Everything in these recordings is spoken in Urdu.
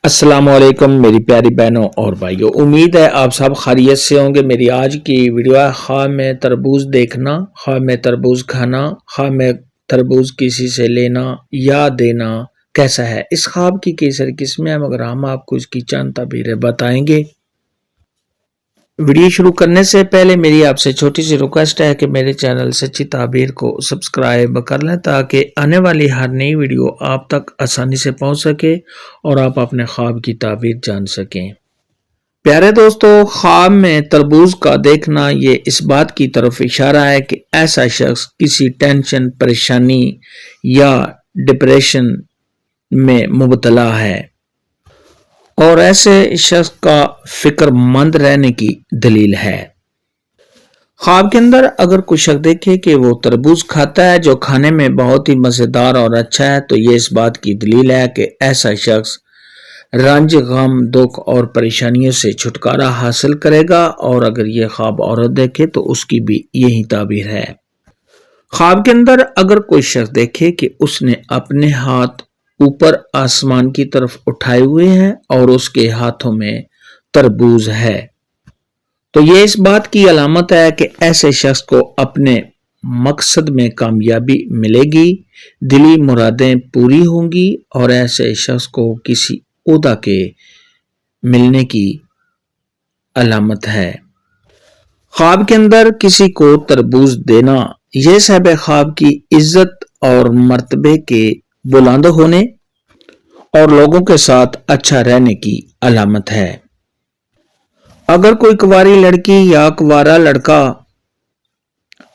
السلام علیکم میری پیاری بہنوں اور بھائیوں، امید ہے آپ سب خیریت سے ہوں گے۔ میری آج کی ویڈیو ہے خواب میں تربوز دیکھنا، خواب میں تربوز کھانا، خواب میں تربوز کسی سے لینا یا دینا کیسا ہے۔ اس خواب کی کئی ساری قسمیں ہیں مگر ہم آپ کو اس کی چند تعبیریں بتائیں گے۔ ویڈیو شروع کرنے سے پہلے میری آپ سے چھوٹی سی ریکویسٹ ہے کہ میرے چینل سچی تعبیر کو سبسکرائب کر لیں تاکہ آنے والی ہر نئی ویڈیو آپ تک آسانی سے پہنچ سکے اور آپ اپنے خواب کی تعبیر جان سکیں۔ پیارے دوستو، خواب میں تربوز کا دیکھنا یہ اس بات کی طرف اشارہ ہے کہ ایسا شخص کسی ٹینشن، پریشانی یا ڈپریشن میں مبتلا ہے اور ایسے شخص کا فکر مند رہنے کی دلیل ہے۔ خواب کے اندر اگر کوئی شخص دیکھے کہ وہ تربوز کھاتا ہے جو کھانے میں بہت ہی مزیدار اور اچھا ہے تو یہ اس بات کی دلیل ہے کہ ایسا شخص رنج، غم، دکھ اور پریشانیوں سے چھٹکارا حاصل کرے گا، اور اگر یہ خواب عورت دیکھے تو اس کی بھی یہی تعبیر ہے۔ خواب کے اندر اگر کوئی شخص دیکھے کہ اس نے اپنے ہاتھ اوپر آسمان کی طرف اٹھائے ہوئے ہیں اور اس کے ہاتھوں میں تربوز ہے تو یہ اس بات کی علامت ہے کہ ایسے شخص کو اپنے مقصد میں کامیابی ملے گی، دلی مرادیں پوری ہوں گی اور ایسے شخص کو کسی عہدہ کے ملنے کی علامت ہے۔ خواب کے اندر کسی کو تربوز دینا یہ صاحب خواب کی عزت اور مرتبے کے بلند ہونے اور لوگوں کے ساتھ اچھا رہنے کی علامت ہے۔ اگر کوئی کنواری لڑکی یا کنوارا لڑکا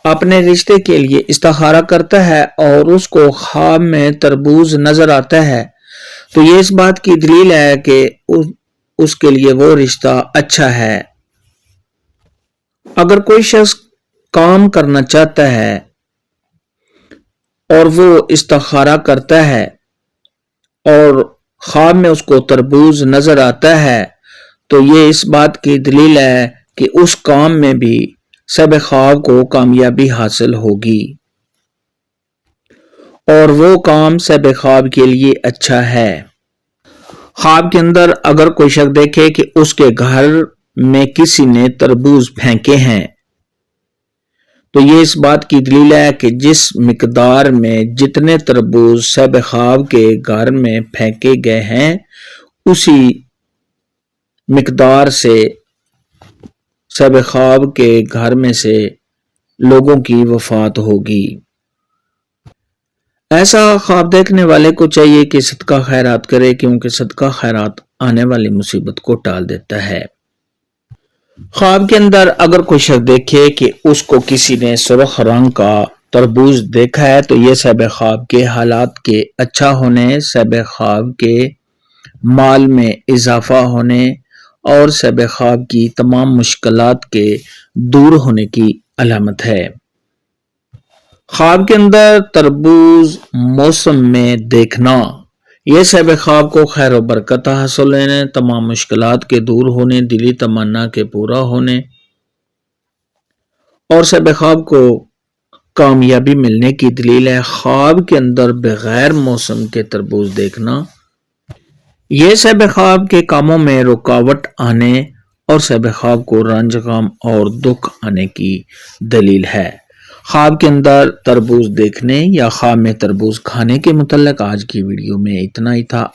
اپنے رشتے کے لیے استخارہ کرتا ہے اور اس کو خواب میں تربوز نظر آتا ہے تو یہ اس بات کی دلیل ہے کہ اس کے لیے وہ رشتہ اچھا ہے۔ اگر کوئی شخص کام کرنا چاہتا ہے اور وہ استخارہ کرتا ہے اور خواب میں اس کو تربوز نظر آتا ہے تو یہ اس بات کی دلیل ہے کہ اس کام میں بھی صاحب خواب کو کامیابی حاصل ہوگی اور وہ کام صاحب خواب کے لیے اچھا ہے۔ خواب کے اندر اگر کوئی شخص دیکھے کہ اس کے گھر میں کسی نے تربوز پھینکے ہیں تو یہ اس بات کی دلیل ہے کہ جس مقدار میں جتنے تربوز صاحب خواب کے گھر میں پھینکے گئے ہیں اسی مقدار سے صاحب خواب کے گھر میں سے لوگوں کی وفات ہوگی۔ ایسا خواب دیکھنے والے کو چاہیے کہ صدقہ خیرات کرے کیونکہ صدقہ خیرات آنے والی مصیبت کو ٹال دیتا ہے۔ خواب کے اندر اگر کوئی شخص دیکھے کہ اس کو کسی نے سرخ رنگ کا تربوز دیکھا ہے تو یہ صاحب خواب کے حالات کے اچھا ہونے، صاحب خواب کے مال میں اضافہ ہونے اور صاحب خواب کی تمام مشکلات کے دور ہونے کی علامت ہے۔ خواب کے اندر تربوز موسم میں دیکھنا یہ صاحب خواب کو خیر و برکت حاصل ہونے، تمام مشکلات کے دور ہونے، دلی تمنا کے پورا ہونے اور صاحب خواب کو کامیابی ملنے کی دلیل ہے۔ خواب کے اندر بغیر موسم کے تربوز دیکھنا یہ صاحب خواب کے کاموں میں رکاوٹ آنے اور صاحب خواب کو رنج، غم اور دکھ آنے کی دلیل ہے۔ خواب کے اندر تربوز دیکھنے یا خواب میں تربوز کھانے کے متعلق آج کی ویڈیو میں اتنا ہی تھا۔